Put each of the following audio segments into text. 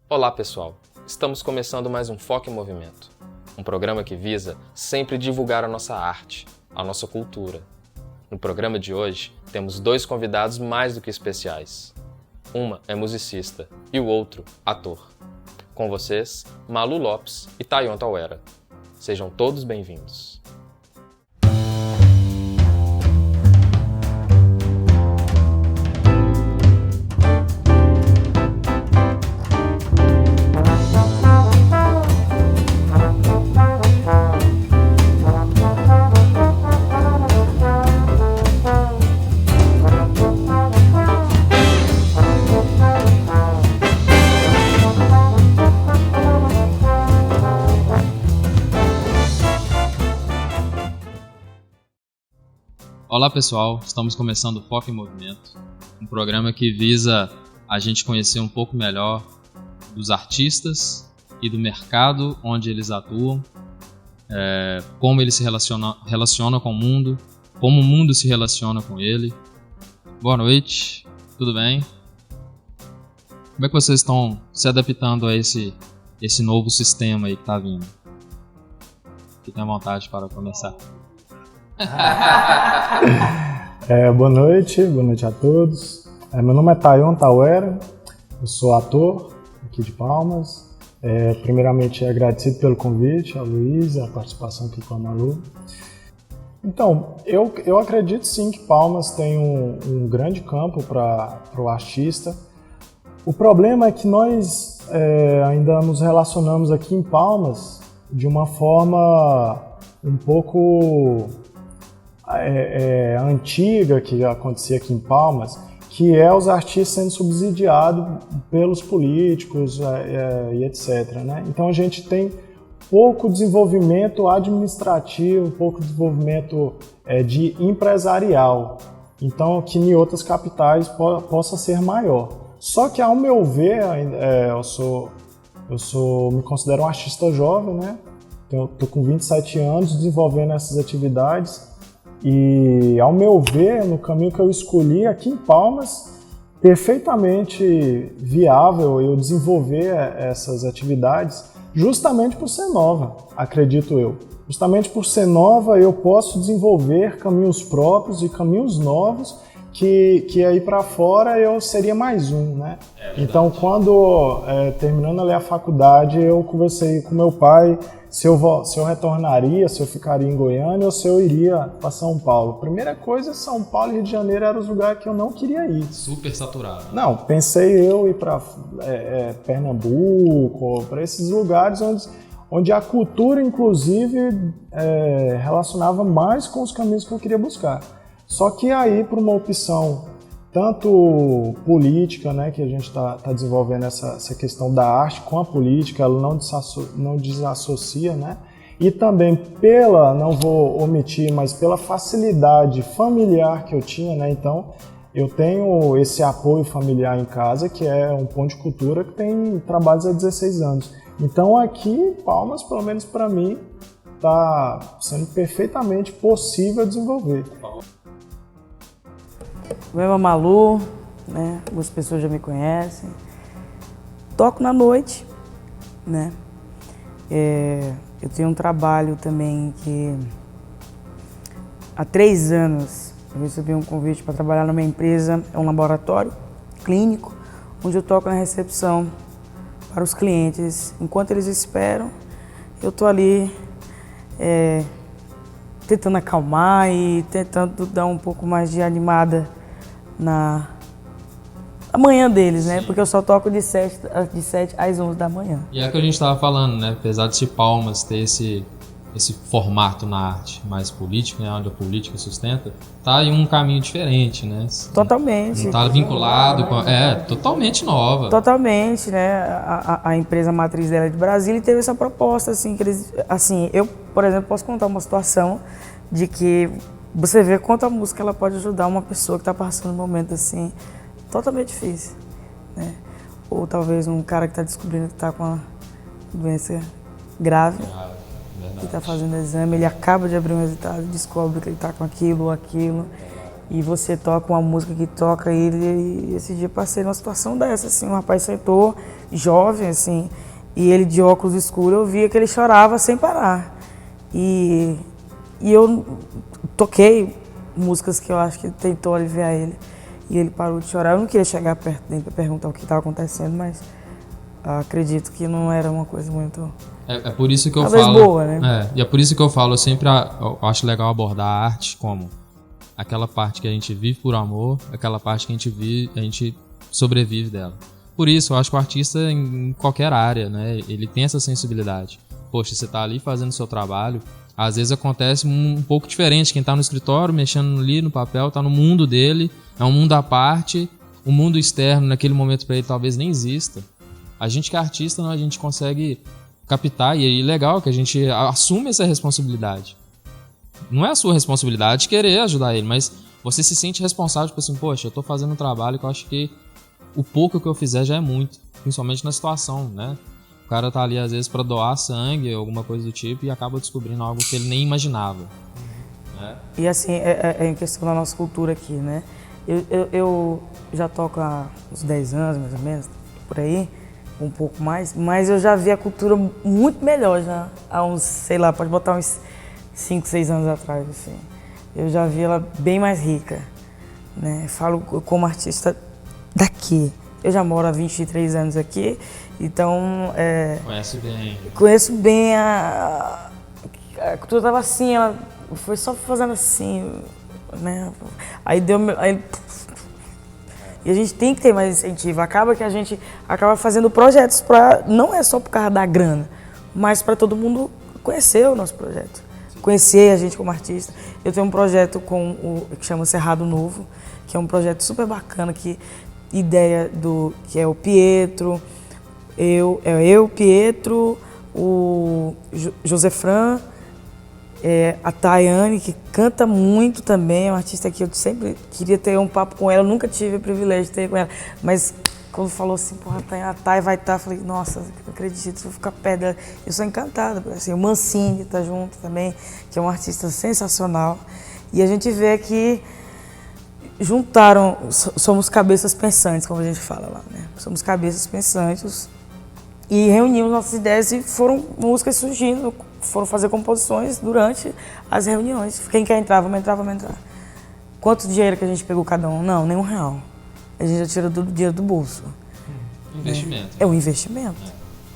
Olá pessoal, estamos começando mais um Foco em Movimento, um programa que visa sempre divulgar a nossa arte, a nossa cultura. No programa de hoje, temos dois convidados mais do que especiais. Uma é musicista e o outro, ator. Com vocês, Malu Lopes e Tayon Tauera. Sejam todos bem-vindos. Olá pessoal, estamos começando o Foco em Movimento, um programa que visa a gente conhecer um pouco melhor dos artistas e do mercado onde eles atuam, como eles se relacionam com o mundo, como o mundo se relaciona com ele. Boa noite, tudo bem? Como é que vocês estão se adaptando a esse novo sistema aí que está vindo? Fiquem à vontade para começar. Boa noite a todos. Meu nome é Tayon Tauera, eu sou ator aqui de Palmas. Primeiramente, agradecido pelo convite, a Luísa, a participação aqui com a Malu. Então, eu acredito sim que Palmas tem um grande campo para o artista. O problema é que nós ainda nos relacionamos aqui em Palmas de uma forma um pouco antiga que acontecia aqui em Palmas, que é os artistas sendo subsidiados pelos políticos e etc. Né? Então a gente tem pouco desenvolvimento administrativo, pouco desenvolvimento de empresarial, então que em outras capitais possa ser maior. Só que ao meu ver, me considero um artista jovem, né? Estou com 27 anos desenvolvendo essas atividades. E, ao meu ver, no caminho que eu escolhi aqui em Palmas, perfeitamente viável eu desenvolver essas atividades justamente por ser nova, acredito eu. Justamente por ser nova, eu posso desenvolver caminhos próprios e caminhos novos que aí para fora eu seria mais um, né? Então, quando, terminando ali a faculdade, eu conversei com meu pai se eu retornaria, se eu ficaria em Goiânia ou se eu iria para São Paulo. Primeira coisa, São Paulo e Rio de Janeiro eram os lugares que eu não queria ir. Super saturado. Não, pensei eu ir para Pernambuco, para esses lugares onde a cultura, inclusive, relacionava mais com os caminhos que eu queria buscar. Só que aí, por uma opção tanto política, né, que a gente está desenvolvendo essa questão da arte com a política, ela não desassocia, né? E também não vou omitir, mas pela facilidade familiar que eu tinha, né? Então, eu tenho esse apoio familiar em casa, que é um ponto de cultura que tem trabalhos há 16 anos. Então, aqui, Palmas, pelo menos para mim, está sendo perfeitamente possível desenvolver. Meu nome é Malu, né? Algumas pessoas já me conhecem. Toco na noite, né? Eu tenho um trabalho também que há 3 anos eu recebi um convite para trabalhar numa empresa, é um laboratório clínico, onde eu toco na recepção para os clientes. Enquanto eles esperam, eu estou ali tentando acalmar e tentando dar um pouco mais de animada na manhã deles, né? Porque eu só toco de 7 às 11 da manhã. E é o que a gente estava falando, né? Apesar de Palmas ter esse formato na arte mais político, né? Onde a política sustenta, tá em um caminho diferente, né? Totalmente. Não tá vinculado com... totalmente nova. Totalmente, né? A empresa matriz dela é de Brasília e teve essa proposta, assim, que eles... Assim, eu, por exemplo, posso contar uma situação de que você vê quanto a música ela pode ajudar uma pessoa que está passando um momento assim totalmente difícil, né? Ou talvez um cara que está descobrindo que está com uma doença grave, que está fazendo exame, ele acaba de abrir um resultado e descobre que ele está com aquilo ou aquilo, e você toca uma música que toca ele. E esse dia passei numa situação dessa, assim, um rapaz sentou, jovem, assim, e ele de óculos escuros, eu via que ele chorava sem parar. E eu toquei músicas que eu acho que tentou aliviar ele. E ele parou de chorar. Eu não queria chegar perto dele para perguntar o que estava acontecendo, mas acredito que não era uma coisa muito... É por isso que eu talvez falo... boa, né? E é por isso que eu falo, eu sempre eu acho legal abordar a arte como aquela parte que a gente vive por amor, aquela parte que a gente sobrevive dela. Por isso, eu acho que o artista, em qualquer área, né, ele tem essa sensibilidade. Poxa, você tá ali fazendo o seu trabalho, às vezes acontece um pouco diferente. Quem tá no escritório, mexendo ali no papel, tá no mundo dele, é um mundo à parte, o mundo externo, naquele momento para ele, talvez nem exista. A gente que é artista, não, a gente consegue captar, e é legal que a gente assume essa responsabilidade. Não é a sua responsabilidade querer ajudar ele, mas você se sente responsável, tipo assim, poxa, eu tô fazendo um trabalho que eu acho que o pouco que eu fizer já é muito, principalmente na situação, né? O cara tá ali às vezes pra doar sangue, alguma coisa do tipo, e acaba descobrindo algo que ele nem imaginava. Né? E assim, é em questão da nossa cultura aqui, né? Eu já toco há uns 10 anos, mais ou menos, por aí, um pouco mais, mas eu já vi a cultura muito melhor já, há uns, sei lá, pode botar uns 5, 6 anos atrás, assim. Eu já vi ela bem mais rica, né? Falo como artista daqui. Eu já moro há 23 anos aqui, então... Conhece bem. Conheço bem a cultura estava assim, ela foi só fazendo assim, né? Aí deu... E a gente tem que ter mais incentivo. Acaba que a gente acaba fazendo projetos para... Não é só por causa da grana, mas para todo mundo conhecer o nosso projeto. Conhecer a gente como artista. Eu tenho um projeto que chama Cerrado Novo, que é um projeto super bacana, que é o Pietro, Pietro, o Josefran, a Tayane, que canta muito também, é uma artista que eu sempre queria ter um papo com ela, eu nunca tive o privilégio de ter com ela, mas quando falou assim, porra, a Tay vai estar, eu falei, nossa, não acredito, se eu ficar perto dela, eu sou encantada, assim, o Mancini tá junto também, que é um artista sensacional, e a gente vê que somos cabeças pensantes, como a gente fala lá, né? Somos cabeças pensantes e reunimos nossas ideias e foram músicas surgindo, foram fazer composições durante as reuniões. Quem quer entrar, vamos entrar. Quanto dinheiro que a gente pegou cada um? Não, nem R$1. A gente já tira do dinheiro do bolso. Investimento. É um investimento.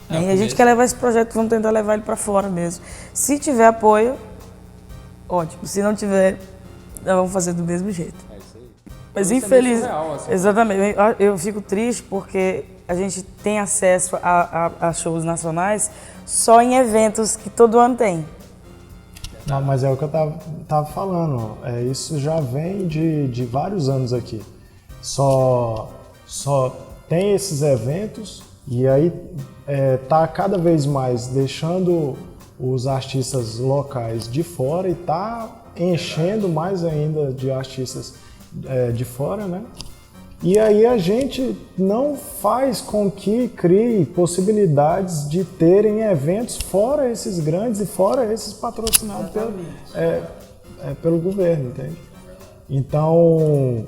E a gente quer levar esse projeto, vamos tentar levar ele para fora mesmo. Se tiver apoio, ótimo. Se não tiver, nós vamos fazer do mesmo jeito. Mas infeliz, assim. Exatamente, eu fico triste porque a gente tem acesso a shows nacionais só em eventos que todo ano tem. Não, mas é o que eu tava falando, isso já vem de vários anos aqui. Só tem esses eventos e aí tá cada vez mais deixando os artistas locais de fora e tá enchendo mais ainda de artistas de fora, né? E aí a gente não faz com que crie possibilidades de terem eventos fora esses grandes e fora esses patrocinados pelo governo, entende? Então,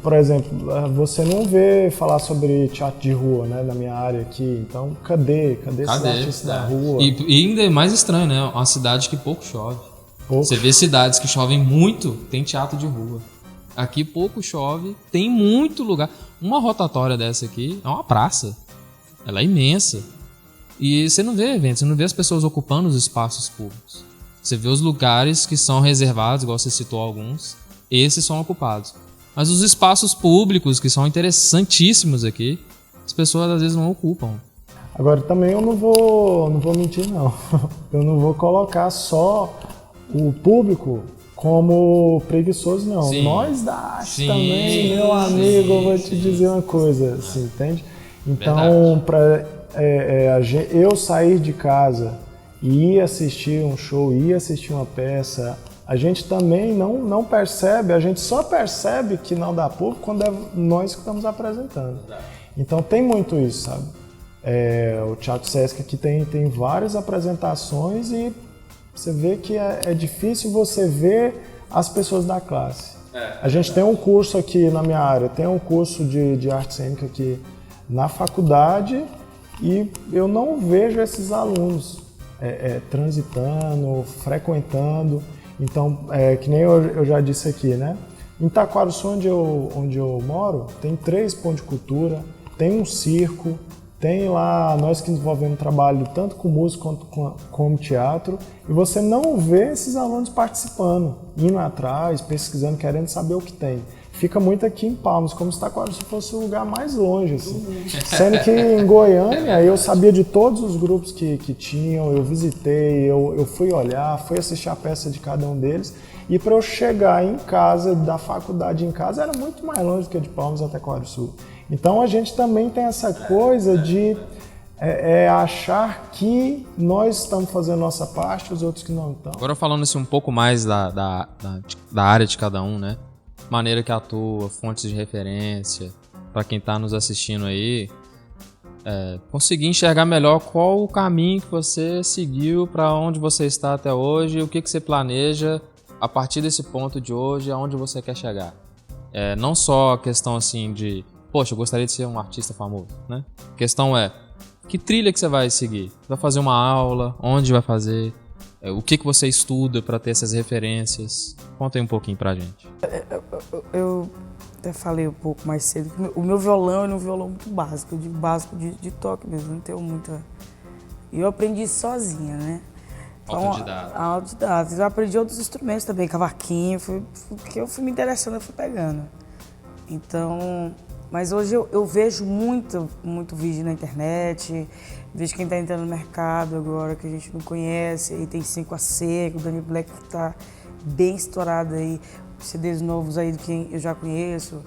por exemplo, você não vê falar sobre teatro de rua, né, na minha área aqui. Então, cadê esses artistas da rua? E ainda é mais estranho, né? Uma cidade que pouco chove. Você vê cidades que chovem muito, tem teatro de rua. Aqui pouco chove, tem muito lugar. Uma rotatória dessa aqui é uma praça. Ela é imensa. E você não vê eventos, você não vê as pessoas ocupando os espaços públicos. Você vê os lugares que são reservados, igual você citou alguns, esses são ocupados. Mas os espaços públicos, que são interessantíssimos aqui, as pessoas às vezes não ocupam. Agora também eu não vou mentir, não. Eu não vou colocar só o público como preguiçoso, não. Sim. Nós da arte também, meu amigo, eu vou te dizer uma coisa, assim, entende? Então, para eu sair de casa e ir assistir um show, ir assistir uma peça, a gente também não percebe, a gente só percebe que não dá público quando é nós que estamos apresentando. Então tem muito isso, sabe? O Teatro Sesc aqui tem várias apresentações e você vê que é difícil você ver as pessoas da classe. A gente tem um curso aqui na minha área, tem um curso de arte cênica aqui na faculdade e eu não vejo esses alunos transitando, frequentando. Então, que nem eu já disse aqui, né? Em Taquarussu, onde eu moro, tem 3 pontos de cultura, tem um circo, tem lá nós que desenvolvemos trabalho tanto com música quanto com teatro, e você não vê esses alunos participando, indo atrás, pesquisando, querendo saber o que tem. Fica muito aqui em Palmas, como se Taquarussu fosse o lugar mais longe, assim. Sendo que em Goiânia eu sabia de todos os grupos que tinham, eu visitei, eu fui olhar, fui assistir a peça de cada um deles, e para eu chegar em casa, da faculdade em casa, era muito mais longe do que de Palmas até Taquarussu. Então a gente também tem essa coisa de achar que nós estamos fazendo a nossa parte, os outros que não estão. Agora falando assim, um pouco mais da área de cada um, né? Maneira que atua, fontes de referência, para quem está nos assistindo aí, conseguir enxergar melhor qual o caminho que você seguiu, para onde você está até hoje, o que você planeja a partir desse ponto de hoje, aonde você quer chegar. Não só a questão assim de, poxa, eu gostaria de ser um artista famoso, né? A questão é, que trilha que você vai seguir? Vai fazer uma aula? Onde vai fazer? O que você estuda para ter essas referências? Conta aí um pouquinho pra gente. Eu até falei um pouco mais cedo que o meu violão é um violão muito básico, de básico de toque mesmo, não tenho muita... E eu aprendi sozinha, né? Autodidata. Autodidata. Eu aprendi outros instrumentos também, cavaquinho, porque eu fui me interessando, eu fui pegando. Então... Mas hoje eu vejo muito vídeo na internet, vejo quem está entrando no mercado agora, que a gente não conhece, aí tem 5AC, o Danny Black que está bem estourado aí, CDs novos aí de quem eu já conheço,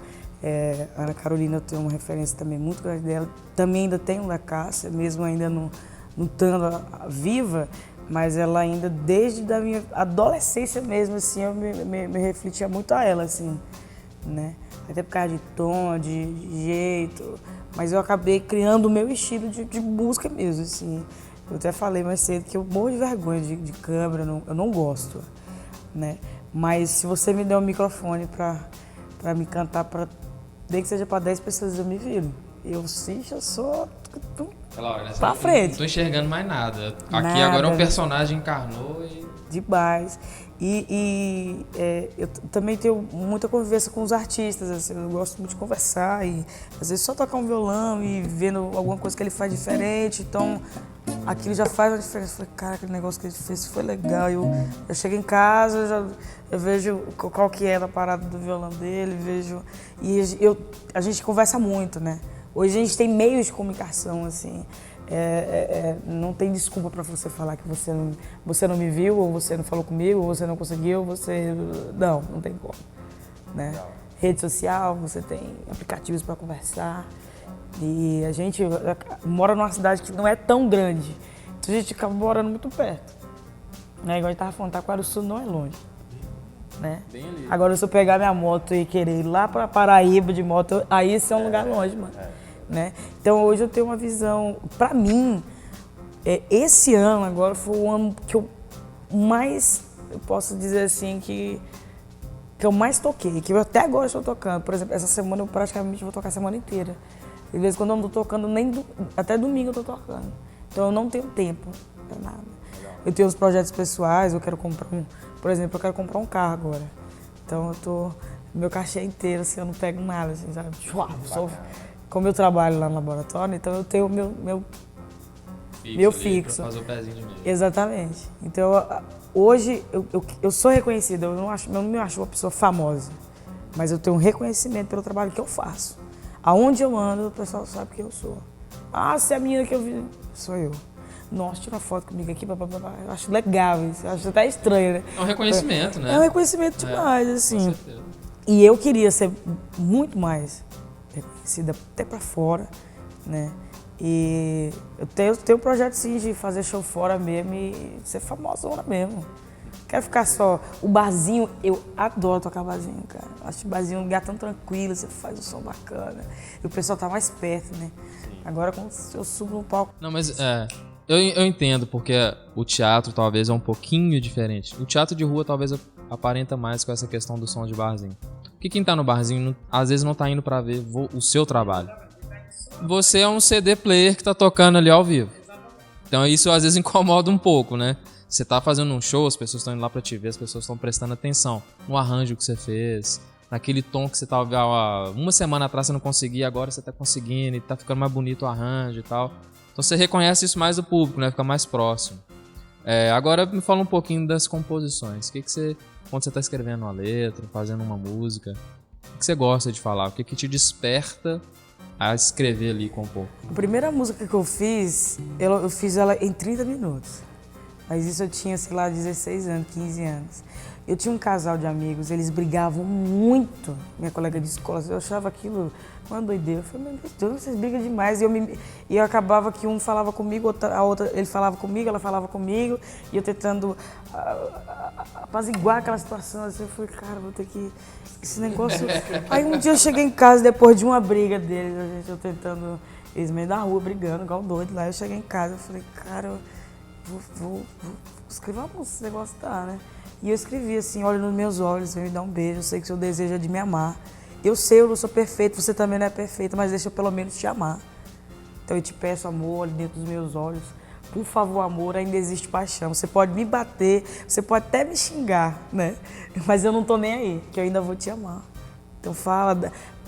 a Ana Carolina eu tenho uma referência também muito grande dela, também ainda tem um da Cássia, mesmo ainda não estando viva, mas ela ainda desde a minha adolescência mesmo, assim, eu me refletia muito a ela, assim, né? Até por causa de tom, de jeito, mas eu acabei criando o meu estilo de música mesmo, assim. Eu até falei mais cedo que eu morro de vergonha de câmera, eu não gosto, né? Mas se você me der um microfone pra me cantar, nem que seja pra 10 pessoas, eu me viro. Eu sou pra frente. Não tô enxergando mais nada. Aqui nada, agora um personagem encarnou e... Demais. Eu também tenho muita convivência com os artistas, assim, eu gosto muito de conversar e às vezes só tocar um violão e vendo alguma coisa que ele faz diferente, então aquilo já faz uma diferença. Eu falei, cara, aquele negócio que ele fez foi legal. Eu chego em casa, eu vejo qual que é a parada do violão dele, vejo. E a gente conversa muito, né? Hoje a gente tem meios de comunicação, assim. Não tem desculpa para você falar que você não me viu, ou você não falou comigo, ou você não conseguiu, não tem como, né? Rede social, você tem aplicativos para conversar e a gente mora numa cidade que não é tão grande, então a gente acaba morando muito perto, né? Igual a gente tava falando, Taquarussu não é longe, né? Agora se eu pegar minha moto e querer ir lá para Paraíba de moto, aí esse é um lugar longe, mano. Né? Então hoje eu tenho uma visão, pra mim, esse ano agora foi o ano que eu mais, eu posso dizer assim, que eu mais toquei, que eu até agora estou tocando. Por exemplo, essa semana eu praticamente vou tocar a semana inteira. Às vezes quando eu não estou tocando, até domingo eu estou tocando. Então eu não tenho tempo pra nada. Eu tenho uns projetos pessoais, eu quero comprar por exemplo, eu quero comprar um carro agora. Então eu tô, meu cachê inteiro, assim, eu não pego nada, assim, sabe? Como eu trabalho lá no laboratório, então eu tenho meu fixo. Pra fazer o pezinho de meio. Exatamente. Então, hoje, eu sou reconhecida, eu não me acho uma pessoa famosa, mas eu tenho um reconhecimento pelo trabalho que eu faço. Aonde eu ando, o pessoal sabe que eu sou. Ah, se é a menina que eu vi, sou eu. Nossa, tira uma foto comigo aqui, eu acho legal isso, eu acho até estranho, né? É um reconhecimento, né? É um reconhecimento demais, assim. Com certeza. E eu queria ser muito mais reconhecida até pra fora, né? E eu tenho um projeto sim de fazer show fora mesmo e ser famosona mesmo. Quero ficar só. O barzinho, eu adoro tocar barzinho, cara. Acho o barzinho um lugar tão tranquilo, você faz um som bacana. E o pessoal tá mais perto, né? Sim. Agora quando eu subo no palco. Não, mas eu entendo, porque o teatro talvez é um pouquinho diferente. O teatro de rua talvez aparenta mais com essa questão do som de barzinho. Porque quem tá no barzinho, às vezes não tá indo pra ver o seu trabalho. você é um CD player que tá tocando ali ao vivo. Então isso às vezes incomoda um pouco, né? Você tá fazendo um show, as pessoas estão indo lá pra te ver, as pessoas estão prestando atenção no arranjo que você fez, naquele tom que você tava há uma semana atrás você não conseguia, agora você tá conseguindo e tá ficando mais bonito o arranjo e tal. Então você reconhece isso mais do público, né? Fica mais próximo. Agora me fala um pouquinho das composições. O que você, quando você tá escrevendo uma letra, fazendo uma música, o que você gosta de falar? O que te desperta a escrever ali e compor? A primeira música que eu fiz ela em 30 minutos. Mas isso eu tinha, sei lá, 16 anos, 15 anos. Eu tinha um casal de amigos, eles brigavam muito. Minha colega de escola, eu achava aquilo uma doideira. Eu falei, meu Deus, vocês brigam demais. E eu acabava que um falava comigo, a outra, ele falava comigo, ela falava comigo. E eu tentando apaziguar aquela situação. Assim, eu falei, cara, vou ter que... Esse negócio... Aí um dia eu cheguei em casa, depois de uma briga deles, a gente, eu tentando... Eles meio da rua, brigando, igual doido lá. Eu cheguei em casa, eu falei, cara, eu vou escrever uma música, esse negócio tá, né? E eu escrevi assim, olha nos meus olhos, vem me dar um beijo, eu sei que o seu desejo é de me amar. Eu sei, eu não sou perfeito, você também não é perfeita, mas deixa eu pelo menos te amar. Então eu te peço amor ali dentro dos meus olhos. Por favor, amor, ainda existe paixão. Você pode me bater, você pode até me xingar, né? Mas eu não tô nem aí, que eu ainda vou te amar. Então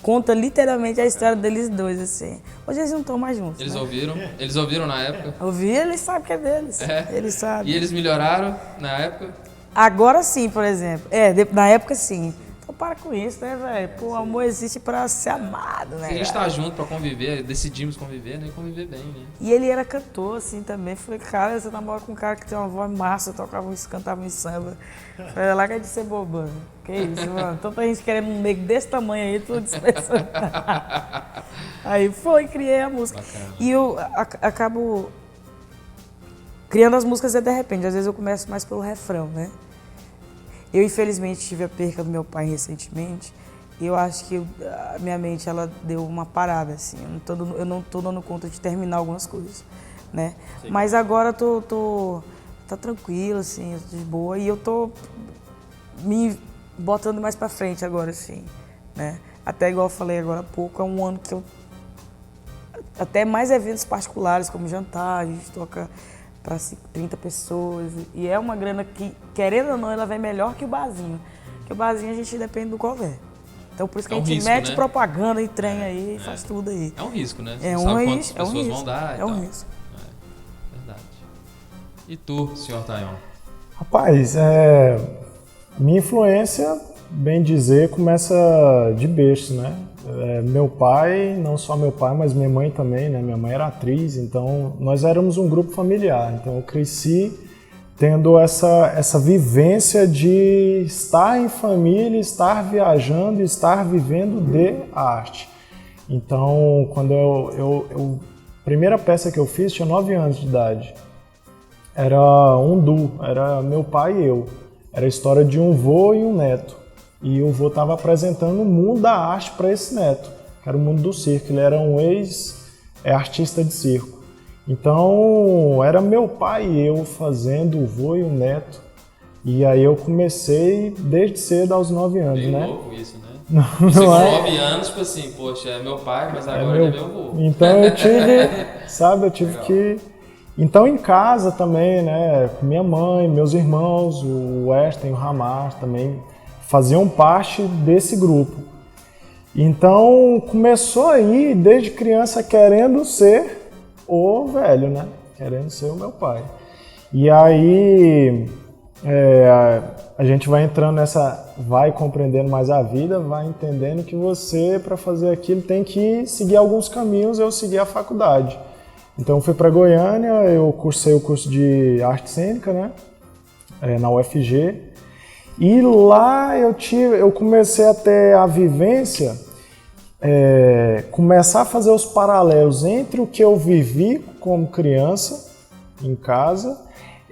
conta literalmente a história deles dois, assim. Hoje eles não estão mais juntos. Eles né? ouviram? Eles ouviram na época? Ouviram, eles sabem que é deles. Eles sabem. E eles melhoraram na época? Agora sim, por exemplo. Na época sim. Então para com isso, né, velho? Pô, o amor existe pra ser amado, né? A gente tá junto pra conviver, decidimos conviver, né? E conviver bem, né? E ele era cantor, assim, também. Falei, cara, você namora com um cara que tem uma voz massa, cantava em samba. Falei, larga de ser bobão. Que isso, mano? Tanta gente querendo um nego desse tamanho aí, tudo dispersando. Aí criei a música. Bacana. E eu acabo criando as músicas de repente. Às vezes eu começo mais pelo refrão, né? Eu, infelizmente, tive a perca do meu pai recentemente. E eu acho que a minha mente, ela deu uma parada, assim. Eu não tô dando conta de terminar algumas coisas, né? Sim. Mas agora tá tranquilo, assim, de boa. E eu tô me botando mais pra frente agora, assim, né? Até igual eu falei agora há pouco, é um ano que eu... Até mais eventos particulares, como jantar, a gente toca para 30 pessoas. E é uma grana que, querendo ou não, ela vem melhor que o barzinho. Porque o barzinho a gente depende do cover. Então por isso que a gente risco, mete né? propaganda e trem aí, faz tudo aí. É um risco, né? Você não sabe quantas pessoas vão dar e tal. Risco. Verdade. E tu, senhor Tayon? Rapaz, minha influência, bem dizer, começa de berço, né? Meu pai, não só meu pai, mas minha mãe também, né? Minha mãe era atriz, então nós éramos um grupo familiar. Então eu cresci tendo essa vivência de estar em família, estar viajando, estar vivendo de arte. Então, quando a primeira peça que eu fiz tinha 9 anos de idade. Era um duo, era meu pai e eu. Era a história de um vô e um neto. E o vô estava apresentando o mundo da arte para esse neto, que era o mundo do circo. Ele era um ex-artista de circo. Então, era meu pai e eu fazendo o vô e o neto. E aí eu comecei desde cedo, aos 9 anos, bem né? Louco isso, né? Não Você com é? 9 anos, tipo assim, poxa, é meu pai, mas agora ele é meu vô. Então eu tive que... Então em casa também, né? Com minha mãe, meus irmãos, o Weston e o Ramar também faziam parte desse grupo. Então começou aí, desde criança, querendo ser o velho, né? Querendo ser o meu pai. E aí a gente vai entrando vai compreendendo mais a vida, vai entendendo que você, para fazer aquilo, tem que seguir alguns caminhos. Eu segui a faculdade. Então eu fui para Goiânia, eu cursei o curso de arte cênica, né? Na UFG. E lá eu comecei a ter a vivência, começar a fazer os paralelos entre o que eu vivi como criança em casa,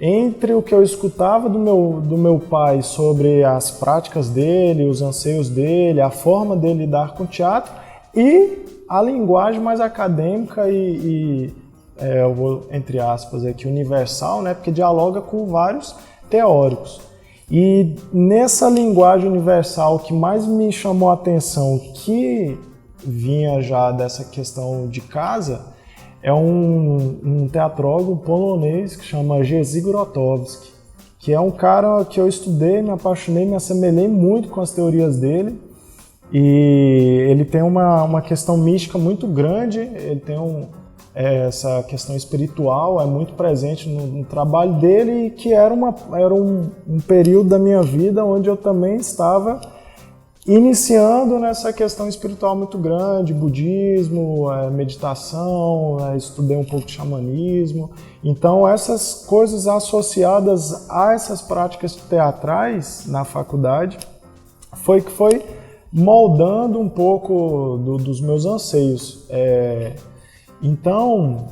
entre o que eu escutava do meu pai sobre as práticas dele, os anseios dele, a forma dele lidar com o teatro e a linguagem mais acadêmica eu vou, entre aspas, aqui, universal, né? Porque dialoga com vários teóricos. E nessa linguagem universal, o que mais me chamou a atenção, que vinha já dessa questão de casa, é um teatrólogo polonês que chama Jerzy Grotowski, que é um cara que eu estudei, me apaixonei, me assemelhei muito com as teorias dele. E ele tem uma questão mística muito grande, ele tem essa questão espiritual, é muito presente no trabalho dele, que era um período da minha vida onde eu também estava iniciando nessa questão espiritual muito grande, budismo, meditação, estudei um pouco de xamanismo. Então essas coisas associadas a essas práticas teatrais na faculdade foi moldando um pouco dos meus anseios. Então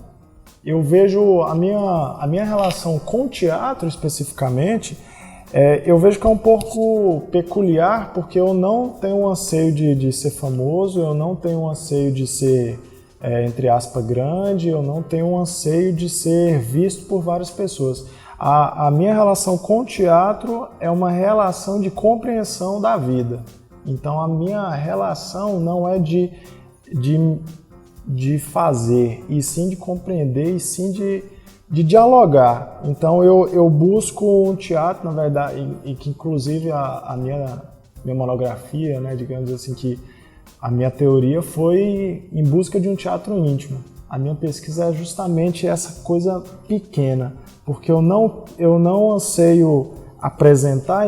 eu vejo a minha relação com o teatro especificamente, eu vejo que é um pouco peculiar, porque eu não tenho um anseio de ser famoso, eu não tenho um anseio de ser, entre aspas, grande, eu não tenho um anseio de ser visto por várias pessoas. A minha relação com o teatro é uma relação de compreensão da vida. Então a minha relação não é de fazer, e sim de compreender, e sim de dialogar. Então eu busco um teatro, na verdade, e que inclusive a minha monografia, né, digamos assim, que a minha teoria foi em busca de um teatro íntimo. A minha pesquisa é justamente essa coisa pequena, porque eu não anseio apresentar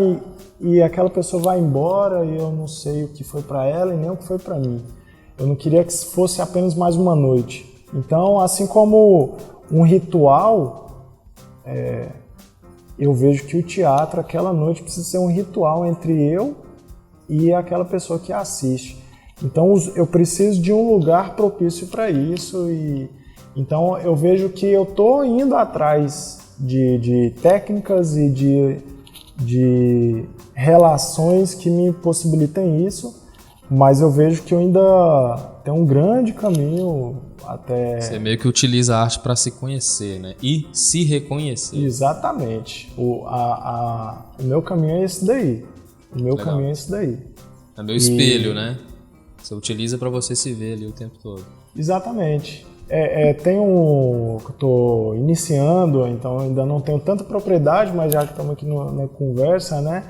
e aquela pessoa vai embora e eu não sei o que foi para ela e nem o que foi para mim. Eu não queria que fosse apenas mais uma noite. Então, assim como um ritual, eu vejo que o teatro, aquela noite, precisa ser um ritual entre eu e aquela pessoa que assiste. Então, eu preciso de um lugar propício para isso. Então, eu vejo que eu estou indo atrás de técnicas e de relações que me possibilitem isso, mas eu vejo que eu ainda tenho um grande caminho até... Você meio que utiliza a arte para se conhecer, né? E se reconhecer. Exatamente. O meu caminho é esse daí. O meu Legal. caminho é esse daí. É meu espelho, né? Você utiliza para você se ver ali o tempo todo. Exatamente. Tem que eu estou iniciando, então ainda não tenho tanta propriedade, mas já que estamos aqui na conversa, né?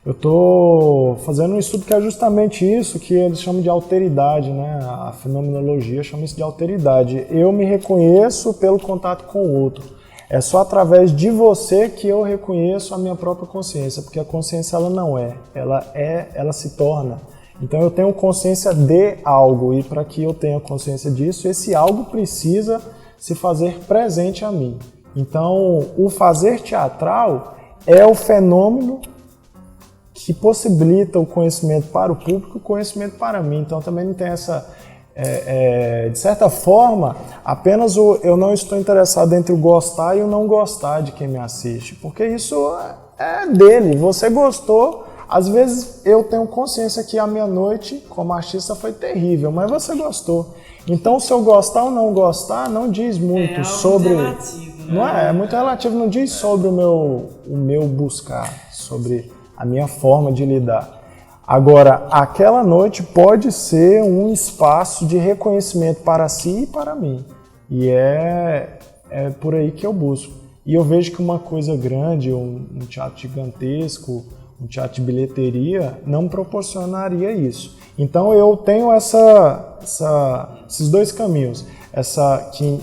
Eu estou fazendo um estudo que é justamente isso, que eles chamam de alteridade, né? A fenomenologia chama isso de alteridade. Eu me reconheço pelo contato com o outro. É só através de você que eu reconheço a minha própria consciência, porque a consciência ela não ela se torna. Então eu tenho consciência de algo, e para que eu tenha consciência disso, esse algo precisa se fazer presente a mim. Então o fazer teatral é o fenômeno que possibilita o conhecimento para o público, o conhecimento para mim. Então também não tem essa... de certa forma, apenas eu não estou interessado entre o gostar e o não gostar de quem me assiste, porque isso é dele. Você gostou, às vezes eu tenho consciência que a minha noite como artista foi terrível, mas você gostou. Então se eu gostar ou não gostar, não diz muito sobre... Muito relativo, né? Não é muito relativo, não diz sobre o meu buscar, sobre a minha forma de lidar. Agora, aquela noite pode ser um espaço de reconhecimento para si e para mim. E é por aí que eu busco. E eu vejo que uma coisa grande, um teatro gigantesco, um teatro de bilheteria, não me proporcionaria isso. Então eu tenho esses dois caminhos. Que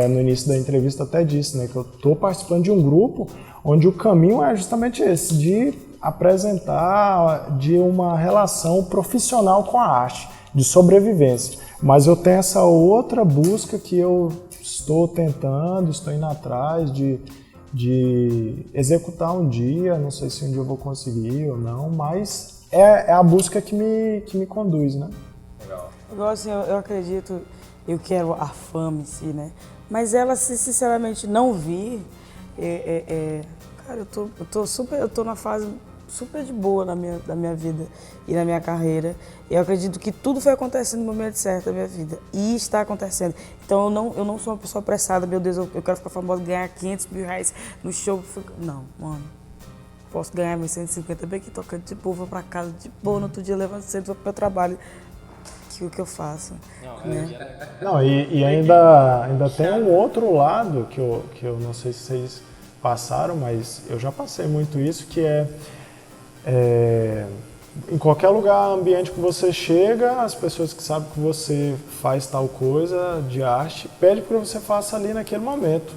no início da entrevista até disse, né, que eu estou participando de um grupo onde o caminho é justamente esse, de apresentar de uma relação profissional com a arte, de sobrevivência. Mas eu tenho essa outra busca que eu estou indo atrás de executar um dia, não sei se um dia eu vou conseguir ou não, mas é a busca que me conduz, né? Legal. Igual assim, eu acredito, eu quero a fama em si, né? Mas ela, se sinceramente não vir, cara, eu tô na fase super de boa da minha vida e na minha carreira. Eu acredito que tudo foi acontecendo no momento certo da minha vida e está acontecendo. Então eu não sou uma pessoa apressada, meu Deus, eu quero ficar famosa, ganhar 500 mil reais no show. Não, mano. Posso ganhar meus 150 bem que tocando de boa, vou pra casa de boa, no outro dia levanto cedo, vou pro meu trabalho. aquilo que eu faço. Né? Não, e ainda tem um outro lado que eu não sei se vocês passaram, mas eu já passei muito isso, que em qualquer lugar, ambiente que você chega, as pessoas que sabem que você faz tal coisa de arte, pedem para você faça ali naquele momento.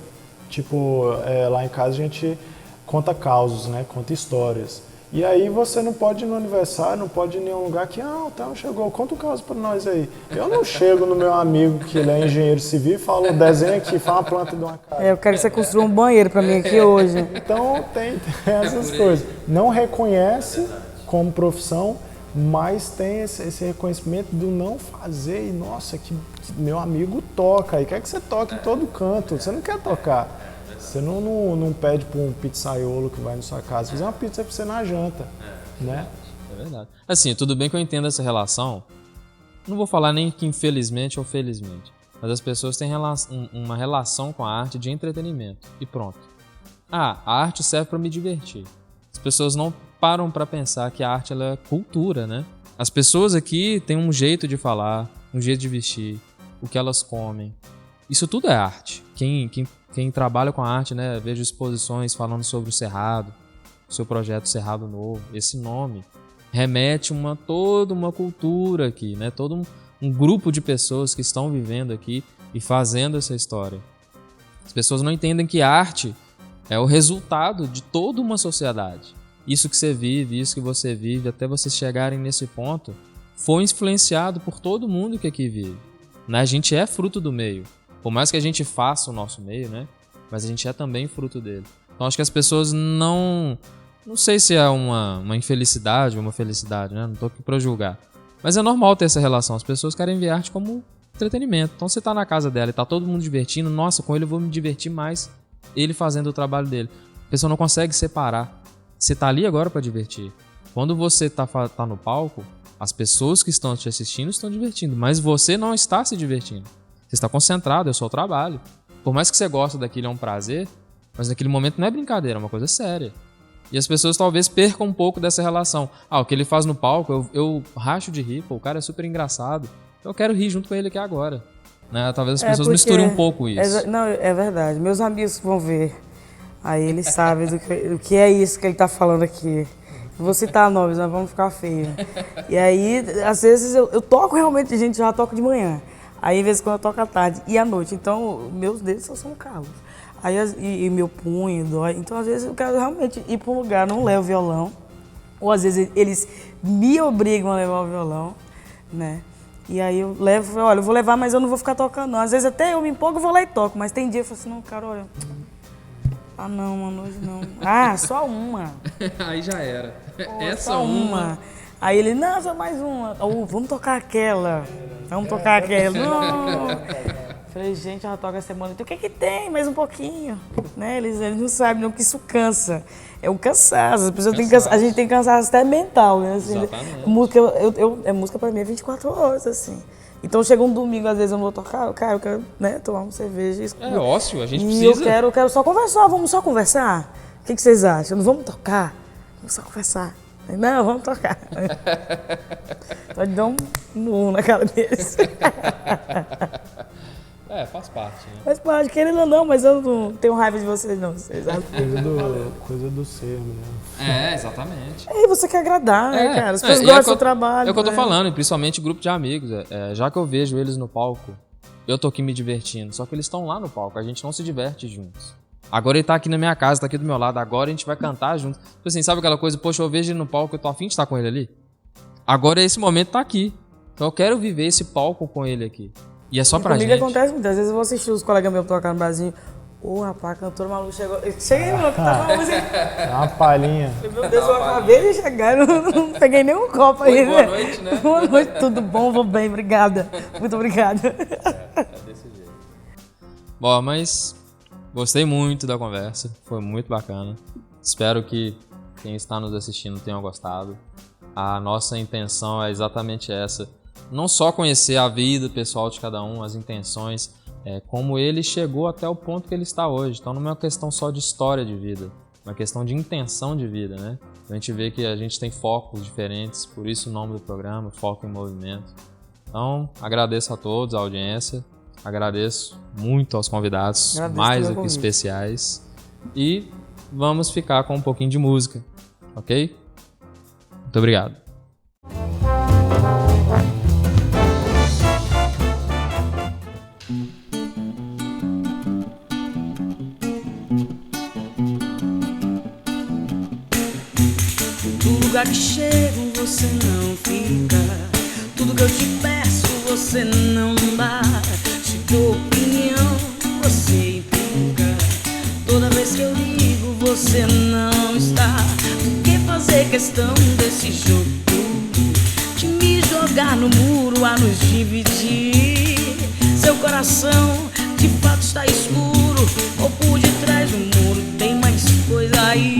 Tipo, lá em casa a gente conta causos, né? Conta histórias. E aí você não pode ir no aniversário, não pode ir em nenhum lugar que, então chegou, conta um caso para nós aí. Eu não chego no meu amigo que ele é engenheiro civil e falo, desenha aqui, faz uma planta de uma casa. Eu quero que você construa um banheiro para mim aqui hoje. Então tem essas coisas. Não reconhece como profissão, mas tem esse reconhecimento do não fazer e, nossa, que meu amigo toca, e quer que você toque em todo canto, você não quer tocar. Você não pede para um pizzaiolo que vai na sua casa fazer uma pizza para você na janta, né? É verdade. Assim, tudo bem que eu entendo essa relação, não vou falar nem que infelizmente ou felizmente, mas as pessoas têm uma relação com a arte de entretenimento, e pronto. A arte serve para me divertir. As pessoas não param para pensar que a arte ela é cultura, né? As pessoas aqui têm um jeito de falar, um jeito de vestir, o que elas comem. Isso tudo é arte. Quem trabalha com a arte, né, vejo exposições falando sobre o Cerrado, o seu projeto Cerrado Novo. Esse nome remete toda uma cultura aqui, né? Todo um grupo de pessoas que estão vivendo aqui e fazendo essa história. As pessoas não entendem que arte é o resultado de toda uma sociedade. Isso que você vive, isso que você vive, até vocês chegarem nesse ponto, foi influenciado por todo mundo que aqui vive. Né? A gente é fruto do meio. Por mais que a gente faça o nosso meio, né? Mas a gente é também fruto dele. Então acho que as pessoas não sei se é uma infelicidade ou uma felicidade, né? Não tô aqui pra julgar. Mas é normal ter essa relação. As pessoas querem ver arte como entretenimento. Então você tá na casa dela e tá todo mundo divertindo, nossa, com ele eu vou me divertir mais, ele fazendo o trabalho dele. A pessoa não consegue separar. Você tá ali agora para divertir. Quando você tá no palco, as pessoas que estão te assistindo estão divertindo, mas você não está se divertindo. Você está concentrado, é o seu trabalho. Por mais que você goste daquilo, é um prazer, mas naquele momento não é brincadeira, é uma coisa séria. E as pessoas talvez percam um pouco dessa relação. O que ele faz no palco, eu racho de rir, pô, o cara é super engraçado. Eu quero rir junto com ele aqui agora. Né? Talvez as pessoas misturem um pouco isso. Não, é verdade. Meus amigos vão ver. Aí eles sabem do que é isso que ele tá falando aqui. Vou citar nomes, nós vamos ficar feio. E aí, às vezes, eu toco realmente, gente, já toco de manhã. Aí, às vezes, quando eu toco à tarde e à noite. Então, meus dedos só são calos. Aí, e meu punho dói. Então, às vezes, eu quero realmente ir para um lugar, não levo violão. Ou, às vezes, eles me obrigam a levar o violão, né? E aí, eu levo, olha, eu vou levar, mas eu não vou ficar tocando, não. Às vezes, até eu me empolgo e vou lá e toco. Mas tem dia que eu falo assim, não, cara, olha... não, mano, hoje não. Só uma. Aí já era. Essa só uma. Aí ele, não, só mais uma. Vamos tocar aquela. Não. Falei, gente, ela toca a semana. Então, o que tem? Mais um pouquinho. Né? Eles não sabem não que isso cansa. É um cansaço. As pessoas a gente tem cansaço até mental, né? Assim, exatamente. Música, música pra mim é 24 horas, assim. Então chega um domingo, às vezes eu não vou tocar, cara, eu quero, né, tomar uma cerveja. É ócio, a gente precisa. E eu quero só conversar, vamos só conversar? O que vocês acham? Não vamos tocar? Vamos só conversar. Não, vamos tocar. Só de dar um murro na cara deles. Faz parte, né? Faz parte, querendo ou não, mas eu não tenho raiva de vocês, não. Vocês coisa do ser mesmo. Exatamente. E você quer agradar, né, cara? As pessoas gostam do seu trabalho. É o que eu tô falando, e principalmente grupo de amigos. Já que eu vejo eles no palco, eu tô aqui me divertindo. Só que eles estão lá no palco, a gente não se diverte juntos. Agora ele tá aqui na minha casa, tá aqui do meu lado, agora a gente vai cantar junto. Tipo assim, sabe aquela coisa, poxa, eu vejo ele no palco, eu tô afim de estar com ele ali? Agora esse momento tá aqui. Então eu quero viver esse palco com ele aqui. E é só pra gente. Comigo acontece muitas vezes, eu vou assistir os colegas meus tocar no barzinho. Rapaz, a cantora maluca chegou. Cheguei, mano, tá com uma música. Uma palhinha. Meu Deus, eu acabei de chegar, não peguei nenhum copo aí, né? Boa noite, né? Boa noite, tudo bom? Vou bem, obrigada. Muito obrigada. É desse jeito. Bom, mas gostei muito da conversa, foi muito bacana. Espero que quem está nos assistindo tenha gostado. A nossa intenção é exatamente essa. Não só conhecer a vida pessoal de cada um, as intenções, como ele chegou até o ponto que ele está hoje. Então não é uma questão só de história de vida, é uma questão de intenção de vida, né? A gente vê que a gente tem focos diferentes, por isso o nome do programa, Foco em Movimento. Então, agradeço a todos, a audiência. Agradeço muito aos convidados, Agradeço mais pelo do que convite. especiais. E vamos ficar com um pouquinho de música, ok? Muito obrigado. Todo lugar que chego você não fica. Tudo que eu te peço você não dá. Se dou opinião você implica. Toda vez que eu ligo você não está. Por que fazer questão desse jogo? De me jogar no muro a nos dividir. Seu coração de fato está escuro, ou por detrás do muro tem mais coisa aí.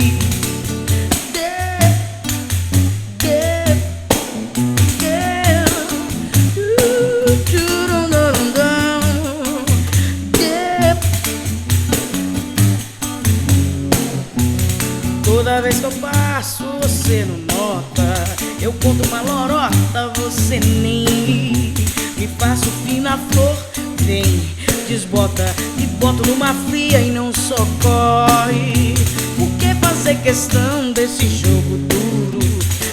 Toda vez que eu passo você não nota. Eu conto uma lorota, você nem ri. Me faço fina flor, vem, desbota. Me boto numa fria e não socorre. Por que fazer questão desse jogo duro?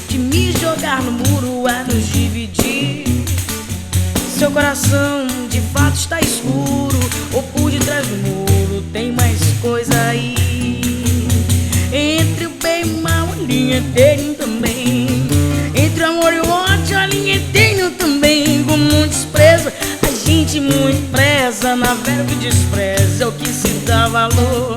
De me jogar no muro a nos dividir. Seu coração de fato está escuro, ou por detrás do muro tem mais coisa aí. Entre o bem e o mal, a linha tênue também. Entre o amor e o ódio, a linha tênue também. Como despreza, a gente muito preza. Na verba e despreza é o que se dá valor.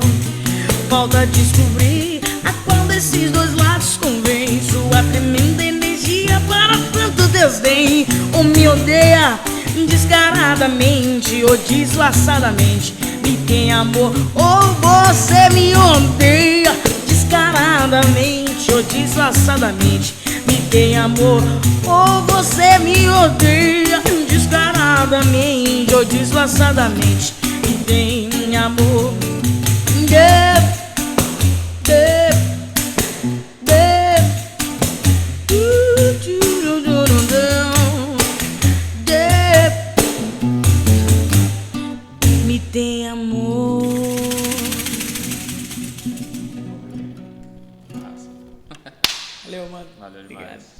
Falta descobrir a qual desses dois lados convém. Sua tremenda energia para tanto desdém. Ou me odeia descaradamente, ou disfarçadamente me tem amor. Ou você me odeia descaradamente, ou disfarçadamente me tem amor. Ou você me odeia descaradamente, ou disfarçadamente me tem amor. Me tem amor. Valeu, mano. Valeu demais. Obrigado.